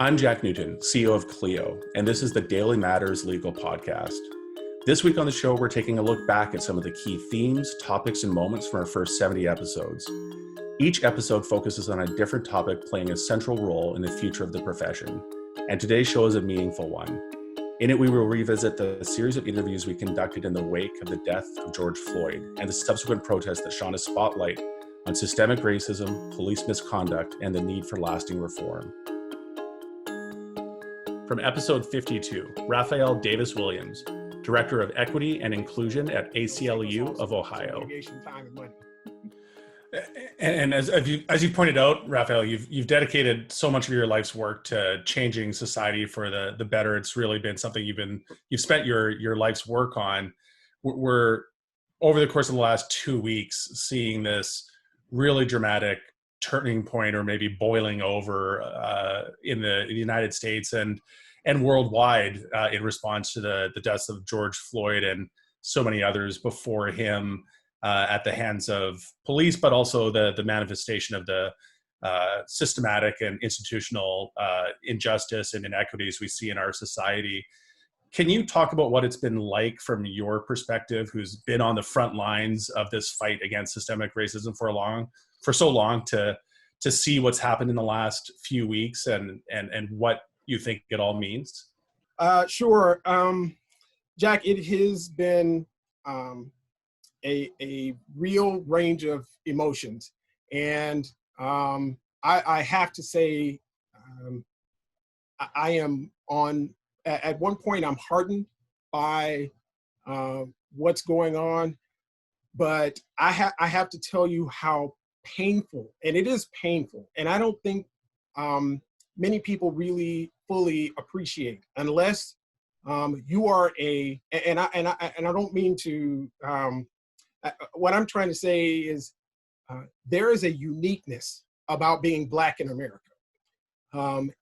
I'm Jack Newton, CEO of Clio, and this is the Daily Matters Legal Podcast. This week on the show, we're taking a look back at some of the key themes, topics, and moments from our first 70 episodes. Each episode focuses on a different topic playing a central role in the future of the profession, and today's show is a meaningful one. In it, we will revisit the series of interviews we conducted in the wake of the death of George Floyd and the subsequent protests that shone a spotlight on systemic racism, police misconduct, and the need for lasting reform. From episode 52, Raphael Davis Williams, Director of Equity and Inclusion at ACLU of Ohio. And as you pointed out, Raphael, you've dedicated so much of your life's work to changing society for the better. It's really been something you've spent your life's work on. We're over the course of the last 2 weeks seeing this really dramatic turning point, or maybe boiling over in the United States and worldwide in response to the deaths of George Floyd and so many others before him at the hands of police, but also the manifestation of the systematic and institutional injustice and inequities we see in our society. Can you talk about what it's been like from your perspective, who's been on the front lines of this fight against systemic racism for so long, to see what's happened in the last few weeks and what you think it all means? Sure. Jack, it has been a real range of emotions. And I have to say, I am at one point, I'm heartened by what's going on, but I have to tell you how painful, and it is painful, and I don't think many people really fully appreciate, unless you are and I don't mean to, what I'm trying to say is there is a uniqueness about being Black in America.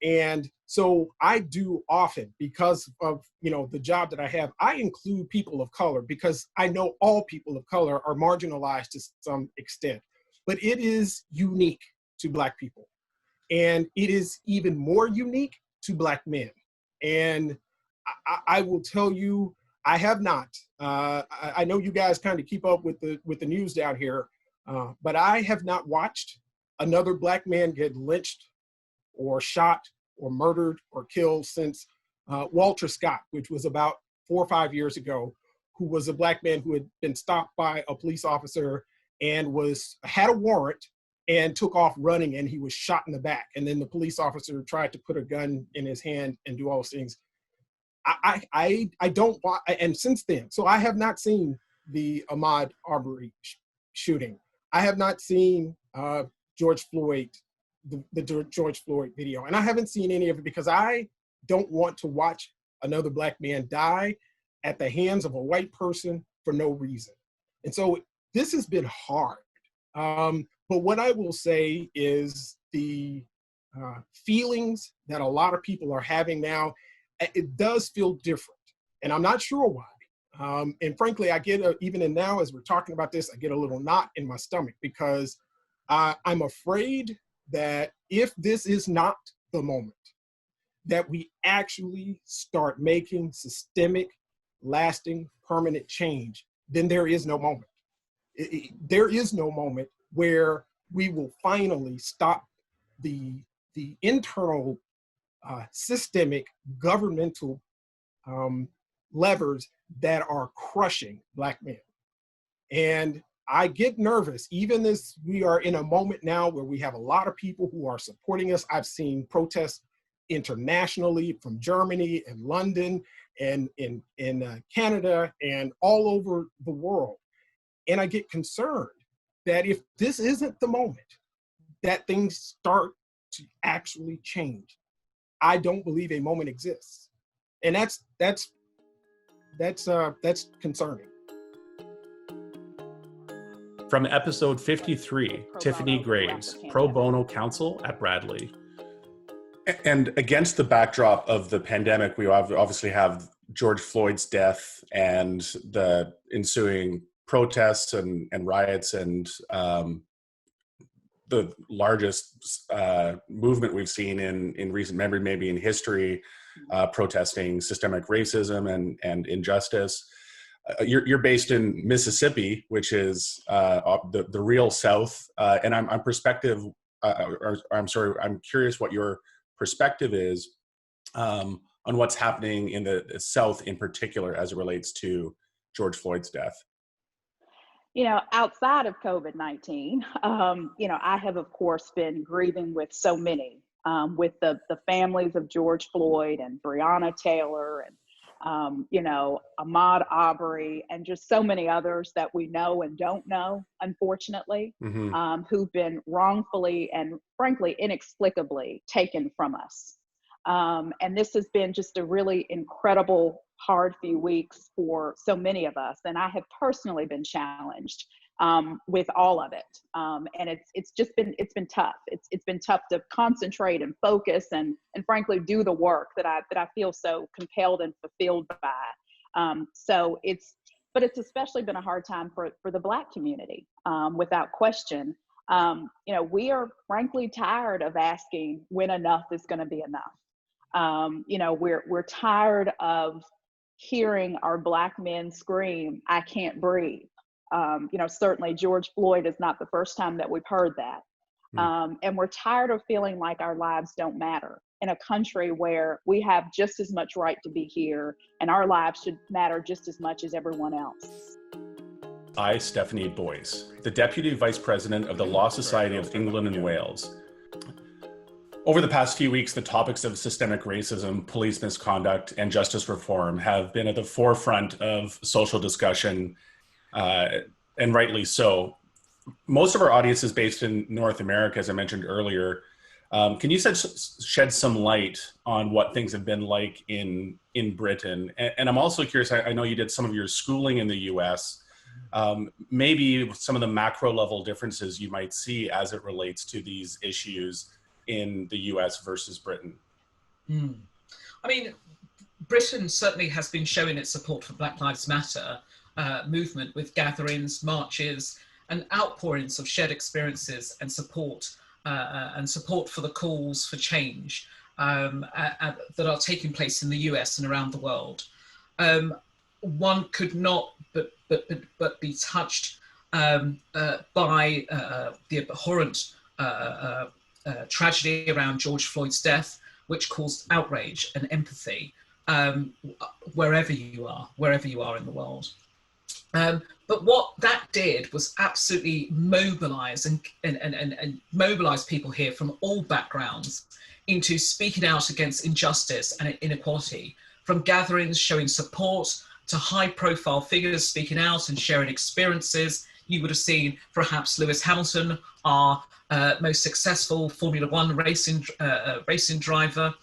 And so I do often, because of the job that I have, I include people of color because I know all people of color are marginalized to some extent. But it is unique to Black people. And it is even more unique to Black men. And I will tell you, I have not. I know you guys kind of keep up with the news down here, but I have not watched another Black man get lynched or shot or murdered or killed since Walter Scott, which was about 4 or 5 years ago, who was a Black man who had been stopped by a police officer and had a warrant and took off running, and he was shot in the back. And then the police officer tried to put a gun in his hand and do all those things. I don't want, and since then, so I have not seen the Ahmaud Arbery shooting. I have not seen George Floyd, the George Floyd video, and I haven't seen any of it because I don't want to watch another Black man die at the hands of a white person for no reason. And so this has been hard. But what I will say is the feelings that a lot of people are having now, it does feel different. And I'm not sure why. And frankly, I get, even now as we're talking about this, I get a little knot in my stomach because I'm afraid that if this is not the moment that we actually start making systemic, lasting, permanent change, then there is no moment. There is no moment where we will finally stop the internal systemic governmental levers that are crushing Black men. And I get nervous, even as we are in a moment now where we have a lot of people who are supporting us. I've seen protests internationally from Germany and London and in Canada and all over the world. And I get concerned that if this isn't the moment that things start to actually change, I don't believe a moment exists. And that's concerning. From episode 53, Tiffany Graves, Pro Bono Counsel at Bradley. And against the backdrop of the pandemic, we obviously have George Floyd's death and the ensuing protests and riots and the largest movement we've seen in recent memory, maybe in history, protesting systemic racism and injustice. You're based in Mississippi, which is the real South, and I'm curious what your perspective is on what's happening in the South in particular as it relates to George Floyd's death. Outside of COVID-19, I have, of course, been grieving with so many, with the families of George Floyd and Breonna Taylor and, Ahmaud Arbery, and just so many others that we know and don't know, unfortunately, who've been wrongfully and frankly, inexplicably taken from us. And this has been just a really incredible, hard few weeks for so many of us. And I have personally been challenged with all of it. And it's been tough. It's been tough to concentrate and focus and frankly do the work that I feel so compelled and fulfilled by. But it's especially been a hard time for the Black community, without question. We are frankly tired of asking when enough is going to be enough. We're tired of hearing our Black men scream, "I can't breathe." Certainly George Floyd is not the first time that we've heard that. And we're tired of feeling like our lives don't matter in a country where we have just as much right to be here and our lives should matter just as much as everyone else. I, Stephanie Boyce, the Deputy Vice President of the Law Society of England and Wales. Over the past few weeks, the topics of systemic racism, police misconduct, and justice reform have been at the forefront of social discussion, and rightly so. Most of our audience is based in North America, as I mentioned earlier. Can you shed some light on what things have been like in Britain? And I'm also curious, I know you did some of your schooling in the US, maybe some of the macro level differences you might see as it relates to these issues in the US versus Britain. I mean, Britain certainly has been showing its support for Black Lives Matter movement with gatherings, marches, and outpourings of shared experiences and support for the calls for change that are taking place in the US and around the world. One could not but be touched by the abhorrent tragedy around George Floyd's death, which caused outrage and empathy wherever you are in the world. But what that did was absolutely mobilize and mobilize people here from all backgrounds into speaking out against injustice and inequality, from gatherings showing support to high-profile figures speaking out and sharing experiences. You would have seen perhaps Lewis Hamilton, our most successful Formula One racing driver,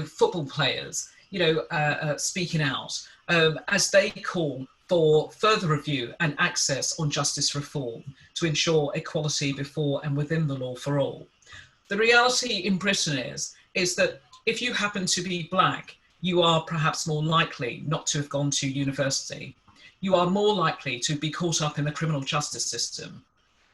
football players, speaking out as they call for further review and access on justice reform to ensure equality before and within the law for all. The reality in Britain is that if you happen to be Black, you are perhaps more likely not to have gone to university. You are more likely to be caught up in the criminal justice system.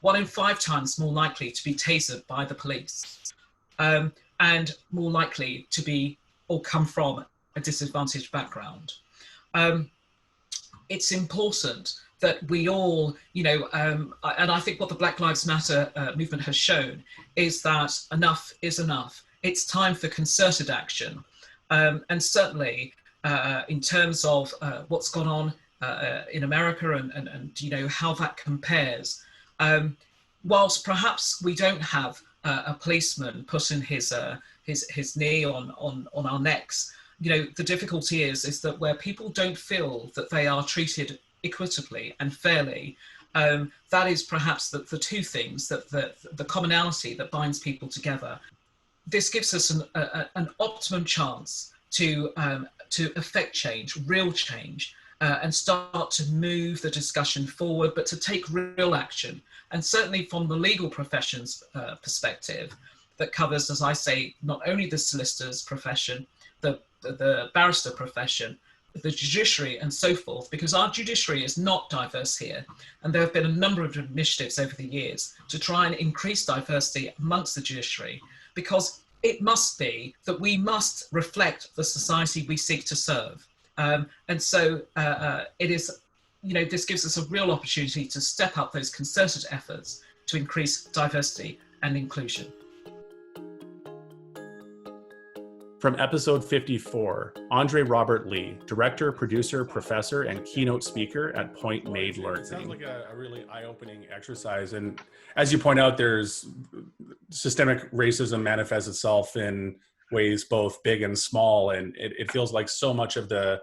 1 in 5 times more likely to be tasered by the police, and more likely to be or come from a disadvantaged background. It's important that we all, and I think what the Black Lives Matter movement has shown is that enough is enough. It's time for concerted action. And certainly in terms of what's gone on in America and how that compares, whilst perhaps we don't have a policeman putting his knee on our necks, the difficulty is that where people don't feel that they are treated equitably and fairly, that is perhaps the two things, that the commonality that binds people together. This gives us an optimum chance to affect change, real change, and start to move the discussion forward, but to take real action. And certainly from the legal profession's perspective, that covers, as I say, not only the solicitor's profession, the barrister profession, the judiciary and so forth, because our judiciary is not diverse here. And there have been a number of initiatives over the years to try and increase diversity amongst the judiciary, because it must be that we must reflect the society we seek to serve. And so it is, this gives us a real opportunity to step up those concerted efforts to increase diversity and inclusion. From episode 54, André Robert Lee, director, producer, professor, and keynote speaker at Point Made Learning. It sounds like a really eye-opening exercise. And as you point out, there's systemic racism manifests itself in ways both big and small. And it feels like so much of the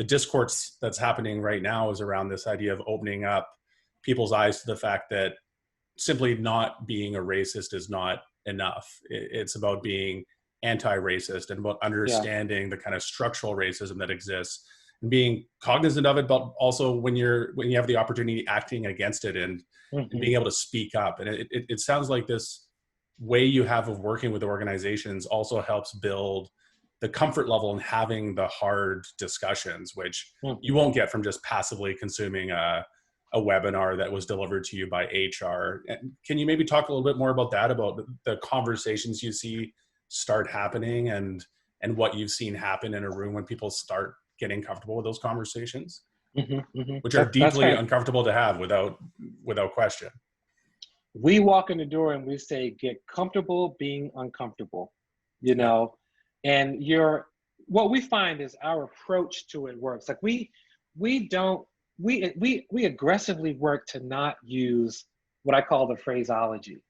discourse that's happening right now is around this idea of opening up people's eyes to the fact that simply not being a racist is not enough. It's about being anti-racist and about understanding the kind of structural racism that exists and being cognizant of it, but also when you have the opportunity acting against it and being able to speak up. And it sounds like this way you have of working with organizations also helps build the comfort level in having the hard discussions, which you won't get from just passively consuming a webinar that was delivered to you by HR. And can you maybe talk a little bit more about that, about the conversations you see start happening and what you've seen happen in a room when people start getting comfortable with those conversations, which are deeply uncomfortable to have without question. We walk in the door and we say, get comfortable being uncomfortable, and what we find is our approach to it works. Like we aggressively work to not use what I call the phraseology,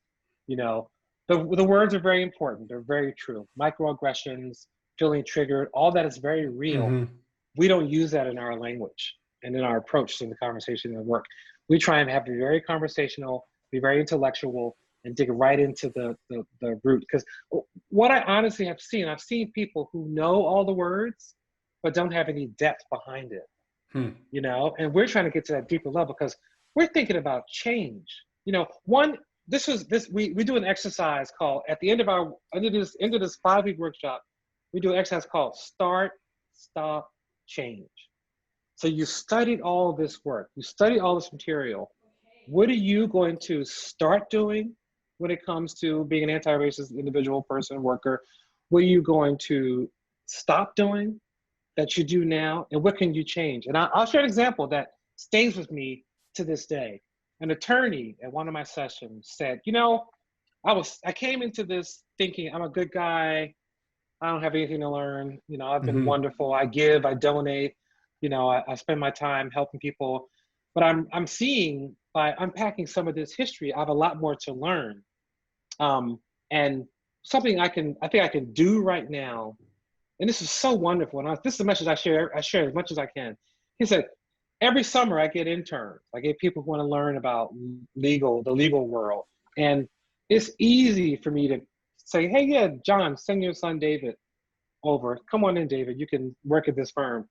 The words are very important. They're very true. Microaggressions, feeling triggered, all that is very real. We don't use that in our language and in our approach to the conversation and work. We try and be very conversational, be very intellectual, and dig right into the root. Because what I honestly have seen, I've seen people who know all the words, but don't have any depth behind it. And we're trying to get to that deeper level because we're thinking about change. We do an exercise called at the end of this 5-week workshop, we do an exercise called Start, Stop, Change. So you studied all this work, you studied all this material. What are you going to start doing when it comes to being an anti-racist individual, person, worker? What are you going to stop doing that you do now? And what can you change? And I'll share an example that stays with me to this day. An attorney at one of my sessions said, I came into this thinking I'm a good guy. I don't have anything to learn. I've been wonderful. I give, I donate, I spend my time helping people. But I'm seeing by unpacking some of this history, I have a lot more to learn. And something I think I can do right now. And this is so wonderful. And this is a message I share as much as I can. He said, every summer I get interns. I get people who want to learn about the legal world. And it's easy for me to say, hey, yeah, John, send your son David over. Come on in, David. You can work at this firm.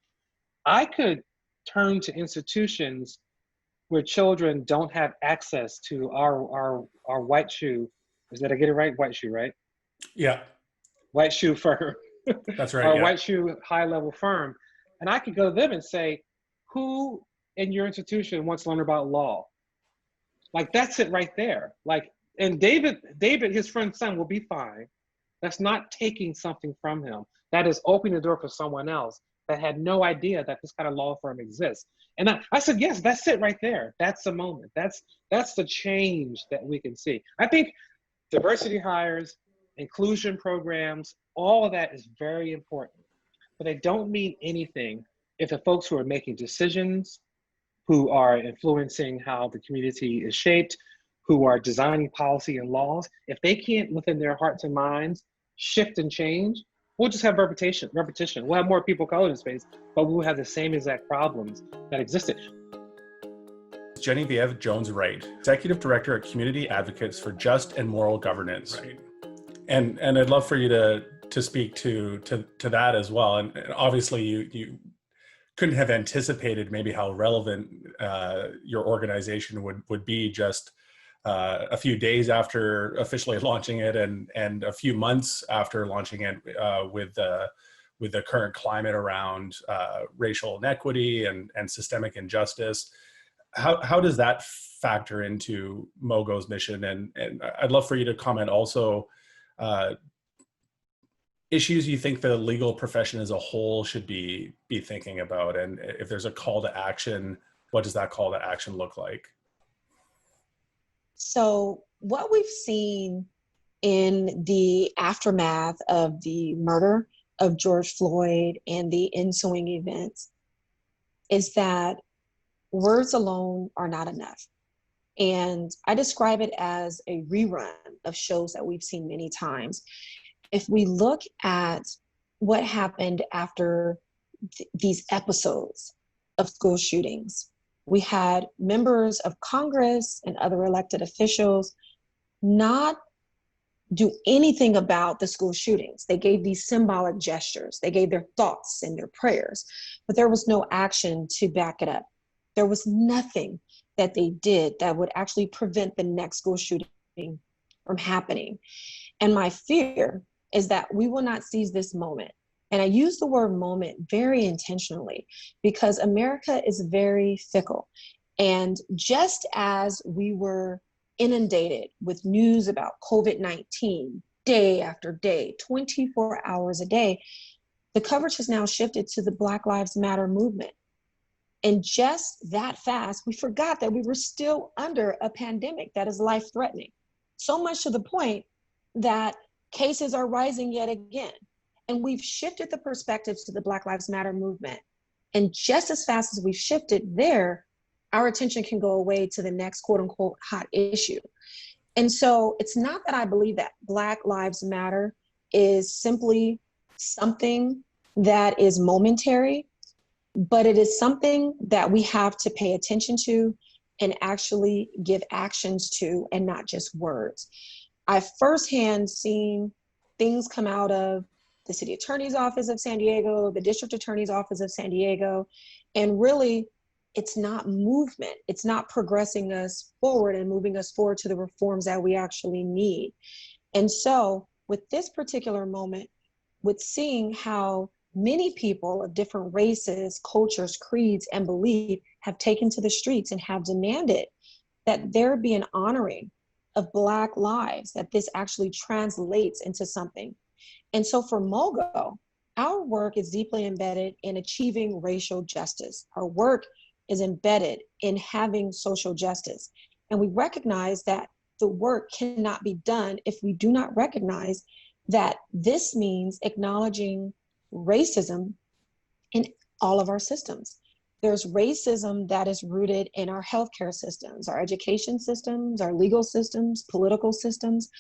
I could turn to institutions where children don't have access to our white shoe. Did I get it right? White shoe, right? Yeah. White shoe firm. That's right. Our white shoe high-level firm. And I could go to them and say, who in your institution wants to learn about law? Like, that's it right there. Like, and David, his friend's son will be fine. That's not taking something from him. That is opening the door for someone else that had no idea that this kind of law firm exists. And I said, yes, that's it right there. That's the moment. That's the change that we can see. I think diversity hires, inclusion programs, all of that is very important, but they don't mean anything if the folks who are making decisions, who are influencing how the community is shaped, who are designing policy and laws, if they can't within their hearts and minds shift and change, we'll just have repetition. We'll have more people of color in space, but we'll have the same exact problems that existed. Genevieve Jones-Wright, Executive Director at Community Advocates for Just and Moral Governance. Right. And I'd love for you to speak to that as well. And obviously you couldn't have anticipated maybe how relevant your organization would be just a few days after officially launching it and a few months after launching it with with the current climate around racial inequity and systemic injustice. How does that factor into MOGO's mission? And I'd love for you to comment also issues you think the legal profession as a whole should be thinking about, and if there's a call to action, what does that call to action look like? So what we've seen in the aftermath of the murder of George Floyd and the ensuing events is that words alone are not enough. And I describe it as a rerun of shows that we've seen many times. If we look at what happened after these episodes of school shootings, we had members of Congress and other elected officials not do anything about the school shootings. They gave these symbolic gestures. They gave their thoughts and their prayers, but there was no action to back it up. There was nothing that they did that would actually prevent the next school shooting from happening. And my fear is that we will not seize this moment. And I use the word moment very intentionally because America is very fickle. And just as we were inundated with news about COVID-19 day after day, 24 hours a day, the coverage has now shifted to the Black Lives Matter movement. And just that fast, we forgot that we were still under a pandemic that is life-threatening. So much to the point that cases are rising yet again. And we've shifted the perspectives to the Black Lives Matter movement. And just as fast as we've shifted there, our attention can go away to the next quote unquote hot issue. And so it's not that I believe that Black Lives Matter is simply something that is momentary, but it is something that we have to pay attention to and actually give actions to, and not just words. I've firsthand seen things come out of the city attorney's office of San Diego, the district attorney's office of San Diego, and really it's not movement. It's not progressing us forward and moving us forward to the reforms that we actually need. And so with this particular moment, with seeing how many people of different races, cultures, creeds, and belief have taken to the streets and have demanded that there be an honoring of Black lives, that this actually translates into something. And so for MOGO, our work is deeply embedded in achieving racial justice. Our work is embedded in having social justice. And we recognize that the work cannot be done if we do not recognize that this means acknowledging racism in all of our systems. There's racism that is rooted in our healthcare systems, our education systems, our legal systems, political systems,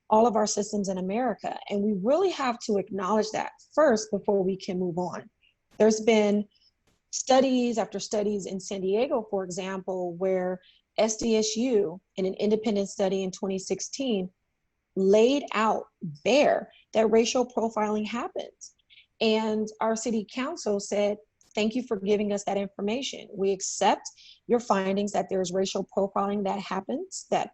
all of our systems in America. And we really have to acknowledge that first before we can move on. There's been studies after studies in San Diego, for example, where SDSU, in an independent study in 2016, laid out bare that racial profiling happens. And our city council said, thank you for giving us that information. We accept your findings that there's racial profiling that happens, that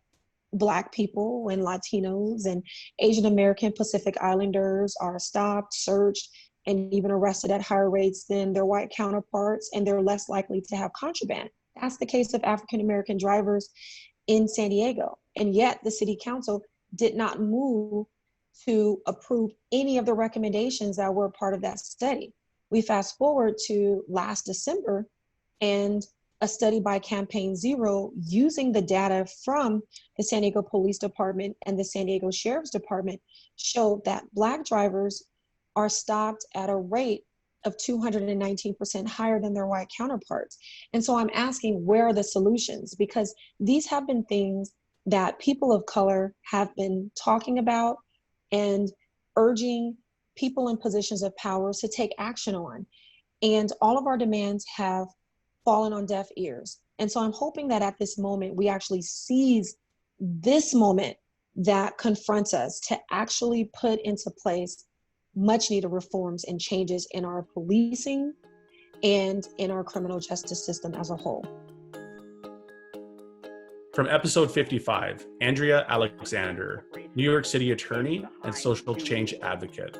Black people and Latinos and Asian American Pacific Islanders are stopped, searched, and even arrested at higher rates than their white counterparts, and they're less likely to have contraband. That's the case of African American drivers in San Diego. And yet the city council did not move to approve any of the recommendations that were part of that study. We fast forward to last December, and a study by Campaign Zero using the data from the San Diego Police Department and the San Diego Sheriff's Department showed that Black drivers are stopped at a rate of 219% higher than their white counterparts. And so I'm asking, where are the solutions? Because these have been things that people of color have been talking about and urging people in positions of power to take action on. And all of our demands have fallen on deaf ears. And so I'm hoping that at this moment, we actually seize this moment that confronts us to actually put into place much needed reforms and changes in our policing and in our criminal justice system as a whole. From episode 55, Andrea Alexander, New York City attorney and social change advocate.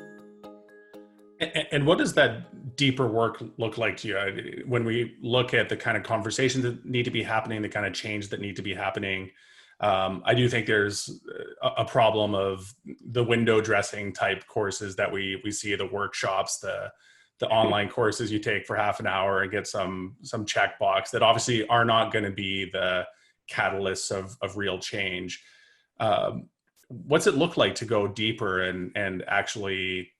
And what does that deeper work look like to you when we look at the kind of conversations that need to be happening, the kind of change that need to be happening? I do think there's a problem of the window dressing type courses that we see, the workshops, the online courses you take for half an hour and get some checkbox that obviously are not going to be the catalysts of real change. What's it look like to go deeper and actually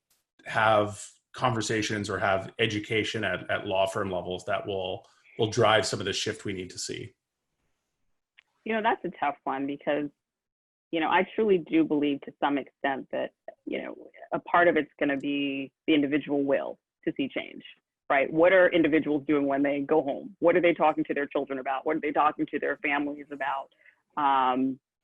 have conversations or have education at law firm levels that will drive some of the shift we need to see? You know, that's a tough one because, you know, I truly do believe to some extent that, you know, a part of it's going to be the individual will to see change, right? What are individuals doing when they go home? What are they talking to their children about? What are they talking to their families about?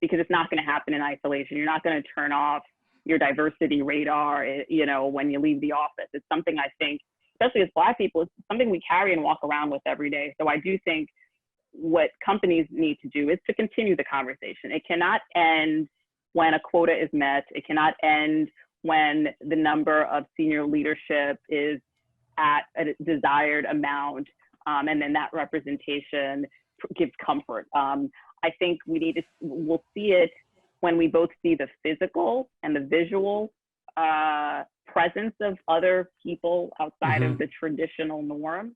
Because it's not going to happen in isolation. You're not going to turn off your diversity radar, you know, when you leave the office. It's something I think, especially as Black people, it's something we carry and walk around with every day. So I do think what companies need to do is to continue the conversation. It cannot end when a quota is met. It cannot end when the number of senior leadership is at a desired amount, and then that representation gives comfort. I think we'll see it when we both see the physical and the visual presence of other people outside of the traditional norm.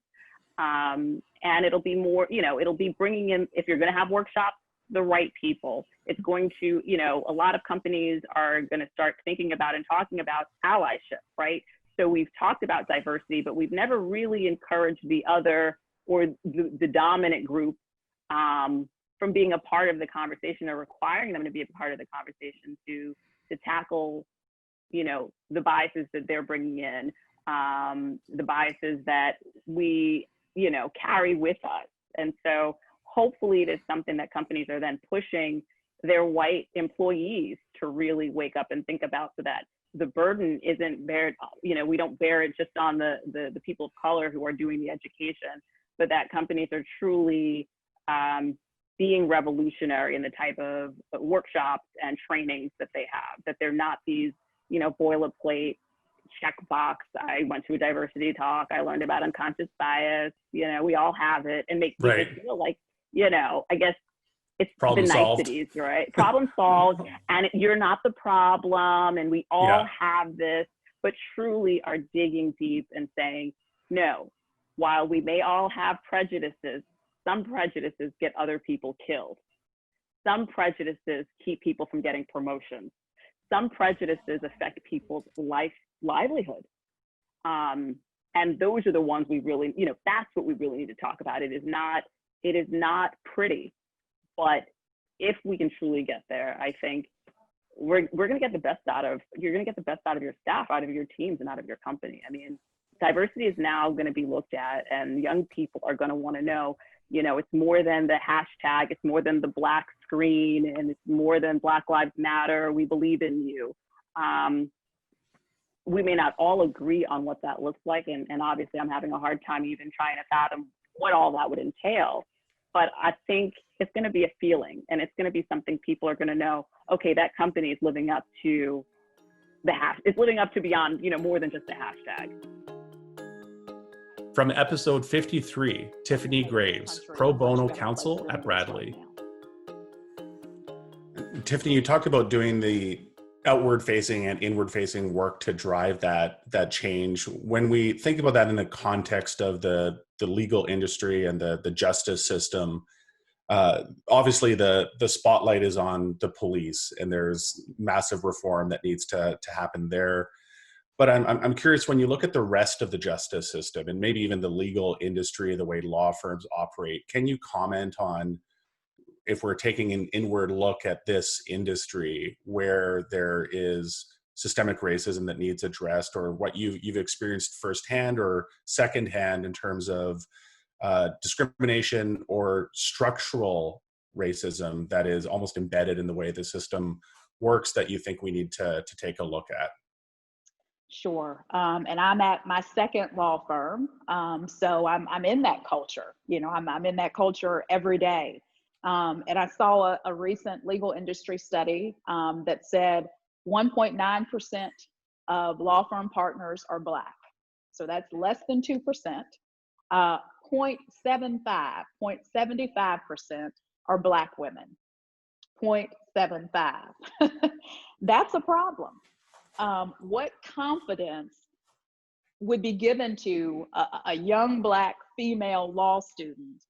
And it'll be more, you know, it'll be bringing in, if you're going to have workshops, the right people. It's going to, you know, a lot of companies are going to start thinking about and talking about allyship, right? So we've talked about diversity, but we've never really encouraged the other or the dominant group from being a part of the conversation or requiring them to be a part of the conversation to tackle, you know, the biases that they're bringing in, the biases that we, you know, carry with us. And so hopefully it is something that companies are then pushing their white employees to really wake up and think about, so that the burden isn't bared, you know, we don't bear it just on the people of color who are doing the education, but that companies are truly being revolutionary in the type of workshops and trainings that they have, that they're not these, you know, boilerplate checkbox. I went to a diversity talk. I learned about unconscious bias. You know, we all have it, and make people feel like, you know, I guess it's problem the solved. niceties, right? Problem solved, and you're not the problem, and we all have this, but truly are digging deep and saying, no, while we may all have prejudices, some prejudices get other people killed. Some prejudices keep people from getting promotions. Some prejudices affect people's livelihood. And those are the ones we really, you know, that's what we really need to talk about. It is not pretty, but if we can truly get there, I think we're going to get the best out of, you're going to get the best out of your staff, out of your teams, and out of your company. I mean, diversity is now going to be looked at, and young people are going to want to know, you know, it's more than the hashtag, it's more than the black screen, and it's more than Black Lives Matter, we believe in you. We may not all agree on what that looks like, and obviously I'm having a hard time even trying to fathom what all that would entail, but I think it's going to be a feeling, and it's going to be something people are going to know, okay, that company is living up to it's living up to beyond, you know, more than just a hashtag. From episode 53, Tiffany Graves, Pro Bono Counsel at Bradley. Tiffany, you talked about doing the outward facing and inward facing work to drive that change. When we think about that in the context of the legal industry and the justice system, obviously the spotlight is on the police, and there's massive reform that needs to happen there. But I'm curious, when you look at the rest of the justice system and maybe even the legal industry, the way law firms operate, can you comment on, if we're taking an inward look at this industry, where there is systemic racism that needs addressed, or what you've experienced firsthand or secondhand in terms of discrimination or structural racism that is almost embedded in the way the system works, that you think we need to take a look at? Sure. And I'm at my second law firm. So I'm in that culture, you know, I'm in that culture every day. And I saw a recent legal industry study that said 1.9% of law firm partners are Black. So that's less than 2%. 0.75% are Black women. 0.75. That's a problem. What confidence would be given to a young Black female law student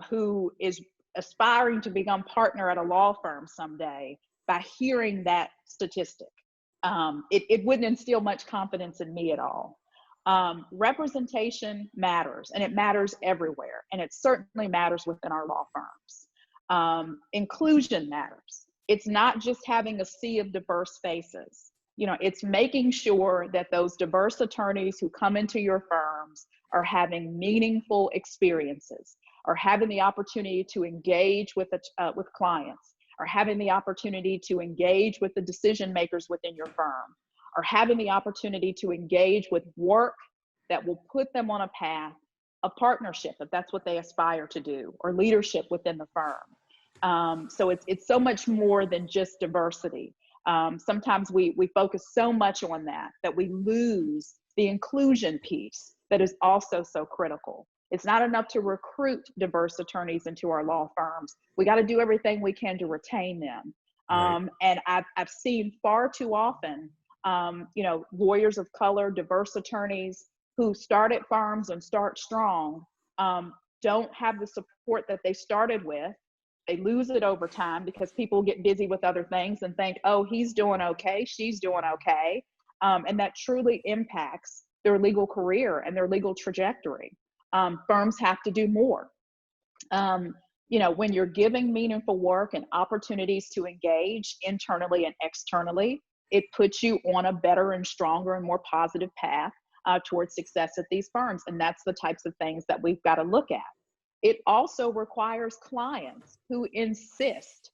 who is aspiring to become partner at a law firm someday by hearing that statistic? It wouldn't instill much confidence in me at all. Representation matters, and it matters everywhere, and it certainly matters within our law firms. Inclusion matters. It's not just having a sea of diverse faces. You know, it's making sure that those diverse attorneys who come into your firms are having meaningful experiences, are having the opportunity to engage with clients, are having the opportunity to engage with the decision makers within your firm, are having the opportunity to engage with work that will put them on a path of partnership, if that's what they aspire to do, or leadership within the firm. So it's so much more than just diversity. Sometimes we focus so much on that we lose the inclusion piece that is also so critical. It's not enough to recruit diverse attorneys into our law firms. We got to do everything we can to retain them. Right. And I've seen far too often, lawyers of color, diverse attorneys who start at firms and start strong, don't have the support that they started with. They lose it over time because people get busy with other things and think, oh, he's doing okay, she's doing okay. And that truly impacts their legal career and their legal trajectory. Firms have to do more. When you're giving meaningful work and opportunities to engage internally and externally, it puts you on a better and stronger and more positive path towards success at these firms. And that's the types of things that we've got to look at. It also requires clients who insist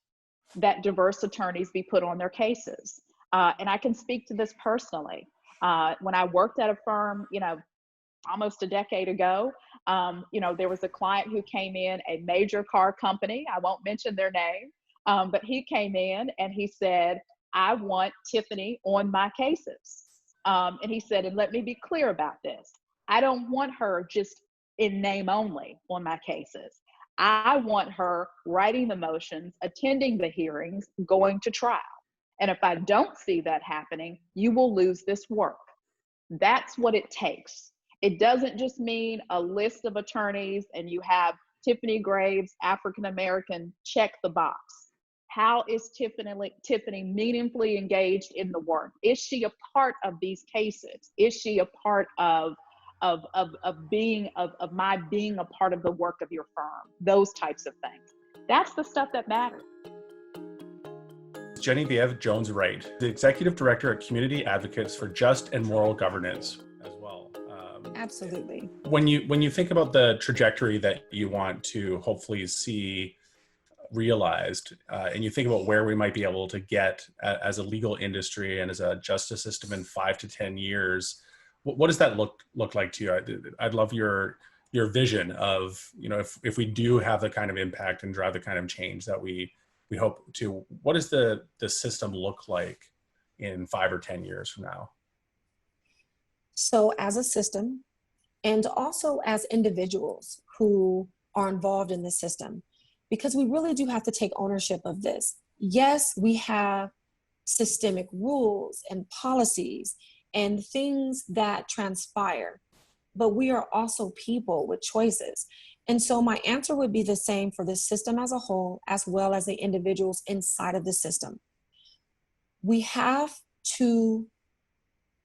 that diverse attorneys be put on their cases. And I can speak to this personally. When I worked at a firm, almost a decade ago, there was a client who came in, a major car company. I won't mention their name, but he came in and he said, I want Tiffany on my cases. And he said, and let me be clear about this. I don't want her just in name only on my cases. I want her writing the motions, attending the hearings, going to trial. And if I don't see that happening, you will lose this work. That's what it takes. It doesn't just mean a list of attorneys and you have Tiffany Graves, African American, check the box. How is Tiffany meaningfully engaged in the work? Is she a part of these cases? Is she a part of being a part of the work of your firm? Those types of things. That's the stuff that matters. Genevieve Jones-Wright, the Executive Director at Community Advocates for Just and Moral Governance as well. Absolutely. When you think about the trajectory that you want to hopefully see realized, and you think about where we might be able to get as a legal industry and as a justice system in 5 to 10 years, what does that look like to you? I'd love your vision of, if we do have the kind of impact and drive the kind of change that we hope to, what does the system look like in 5 or 10 years from now? So as a system, and also as individuals who are involved in the system, because we really do have to take ownership of this. Yes, we have systemic rules and policies and things that transpire, but we are also people with choices. And so my answer would be the same for the system as a whole, as well as the individuals inside of the system. We have to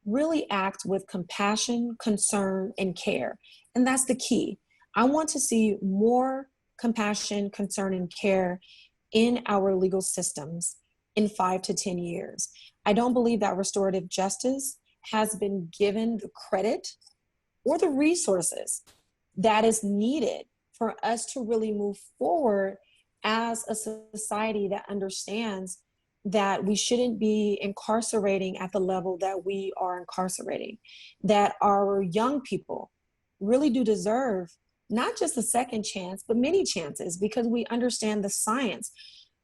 really act with compassion, concern, and care. And that's the key. I want to see more compassion, concern, and care in our legal systems in 5 to 10 years. I don't believe that restorative justice has been given the credit or the resources that is needed for us to really move forward as a society that understands that we shouldn't be incarcerating at the level that we are incarcerating, that our young people really do deserve not just a second chance, but many chances, because we understand the science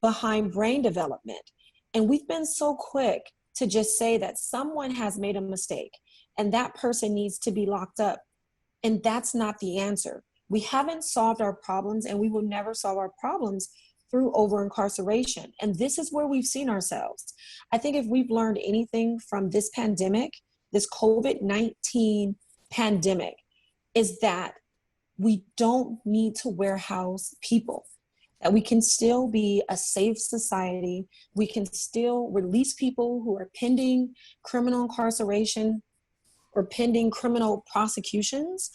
behind brain development. And we've been so quick to just say that someone has made a mistake and that person needs to be locked up. And that's not the answer. We haven't solved our problems, and we will never solve our problems through over-incarceration. And this is where we've seen ourselves. I think if we've learned anything from this pandemic, this COVID-19 pandemic, is that we don't need to warehouse people, that we can still be a safe society. We can still release people who are pending criminal incarceration or pending criminal prosecutions,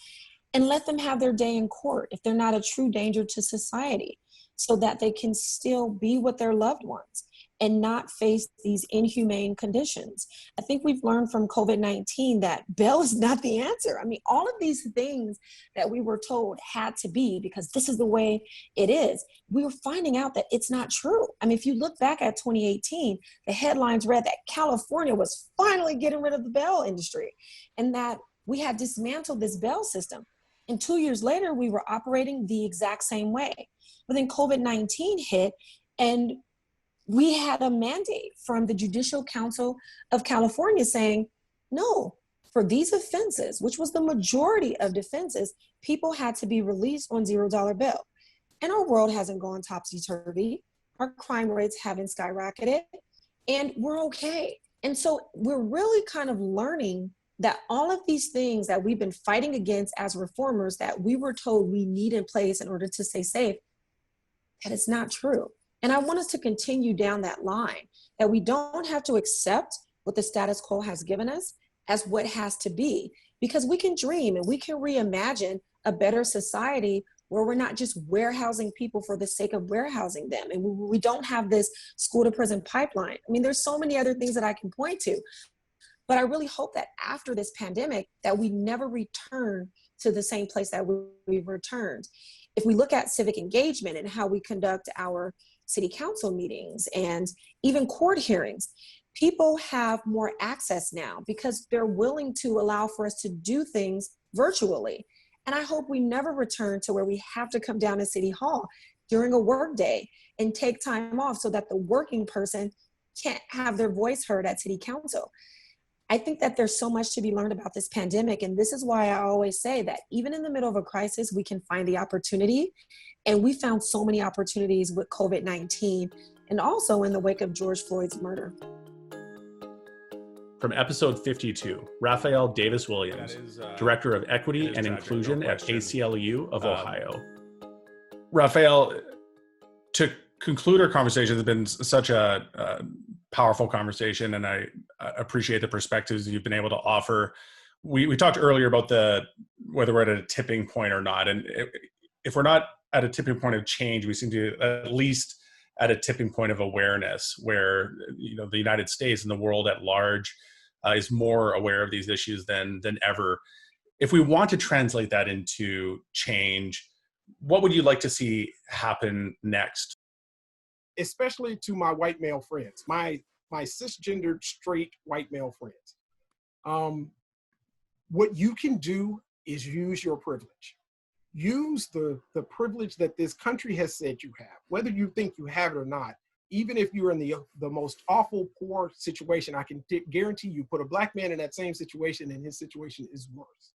and let them have their day in court if they're not a true danger to society, so that they can still be with their loved ones and not face these inhumane conditions. I think we've learned from COVID-19 that bail is not the answer. I mean, all of these things that we were told had to be because this is the way it is, we were finding out that it's not true. I mean, if you look back at 2018, the headlines read that California was finally getting rid of the bail industry and that we had dismantled this bail system. And 2 years later, we were operating the exact same way. But then COVID-19 hit, and we had a mandate from the Judicial Council of California saying, no, for these offenses, which was the majority of defenses, people had to be released on $0 bail. And our world hasn't gone topsy-turvy. Our crime rates haven't skyrocketed, and we're okay. And so we're really kind of learning that all of these things that we've been fighting against as reformers that we were told we need in place in order to stay safe, that it's not true. And I want us to continue down that line, that we don't have to accept what the status quo has given us as what has to be, because we can dream and we can reimagine a better society where we're not just warehousing people for the sake of warehousing them. And we don't have this school to prison pipeline. I mean, there's so many other things that I can point to, but I really hope that after this pandemic, that we never return to the same place that we've returned. If we look at civic engagement and how we conduct our city council meetings and even court hearings, people have more access now because they're willing to allow for us to do things virtually. And I hope we never return to where we have to come down to City Hall during a work day and take time off so that the working person can't have their voice heard at City Council. I think that there's so much to be learned about this pandemic. And this is why I always say that even in the middle of a crisis, we can find the opportunity. And we found so many opportunities with COVID-19 and also in the wake of George Floyd's murder. From episode 52, Raphael Davis Williams, Director of Equity and Inclusion at ACLU of Ohio. Raphael, to conclude our conversation, it's been such a powerful conversation, and I appreciate the perspectives you've been able to offer. We talked earlier about whether we're at a tipping point or not, and if we're not at a tipping point of change, we seem to at least at a tipping point of awareness, where the United States and the world at large is more aware of these issues than ever. If we want to translate that into change, what would you like to see happen next? Especially to my white male friends, my cisgendered straight white male friends. What you can do is use your privilege. Use the privilege that this country has said you have, whether you think you have it or not. Even if you're in the most awful poor situation, I can guarantee you put a black man in that same situation and his situation is worse.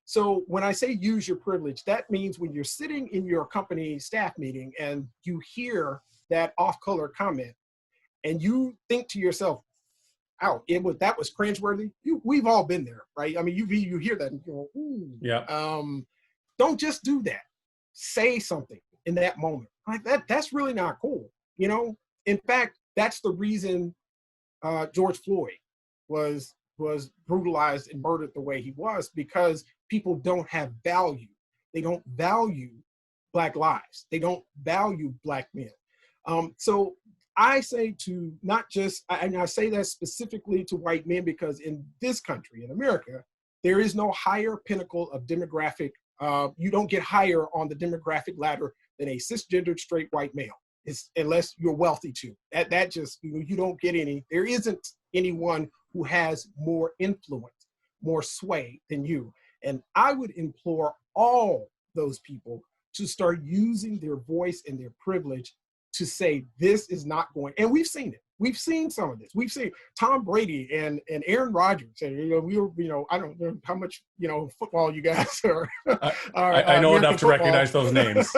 So when I say use your privilege, that means when you're sitting in your company staff meeting and you hear that off-color comment and you think to yourself, "Ow, that was cringeworthy." We've all been there, right? I mean, you hear that and you go, "Ooh." Yeah. Don't just do that. Say something in that moment. Like that's really not cool. In fact, that's the reason George Floyd was brutalized and murdered the way he was, because people don't have value. They don't value Black lives. They don't value Black men. So I say to not just, and I say that specifically to white men, because in this country, in America, there is no higher pinnacle of demographic. You don't get higher on the demographic ladder than a cisgendered straight white male, unless you're wealthy too. That just, you don't get any. There isn't anyone who has more influence, more sway than you. And I would implore all those people to start using their voice and their privilege to say, this is not going, and we've seen it. We've seen some of this. We've seen Tom Brady and Aaron Rodgers. And, I don't know how much, football you guys are. I know enough to recognize those names.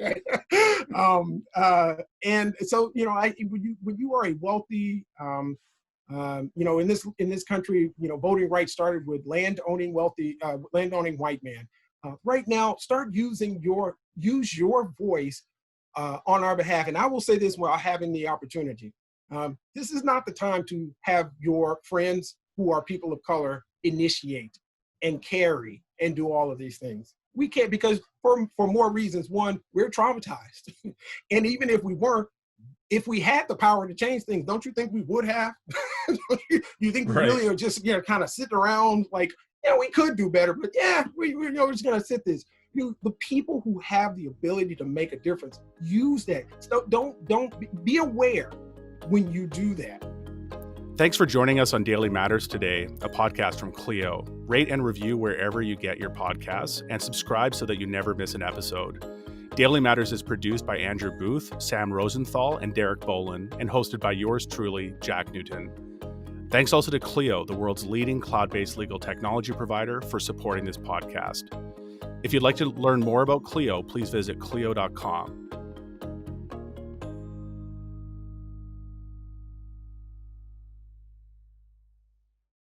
Okay. And so, when you are a wealthy, in this country, voting rights started with land-owning white man. Right now, start use your voice on our behalf. And I will say this while having the opportunity. This is not the time to have your friends who are people of color initiate and carry and do all of these things. We can't, because for more reasons. One, we're traumatized. And even if we weren't, if we had the power to change things, don't you think we would have? You think we really are just, kind of sitting around like, we could do better, but we're just going to sit this. The people who have the ability to make a difference, use that. So don't be aware when you do that. Thanks for joining us on Daily Matters today, a podcast from Clio. Rate and review wherever you get your podcasts, and subscribe so that you never miss an episode. Daily Matters is produced by Andrew Booth, Sam Rosenthal, and Derek Bolin, and hosted by yours truly, Jack Newton. Thanks also to Clio, the world's leading cloud-based legal technology provider, for supporting this podcast. If you'd like to learn more about Clio, please visit clio.com.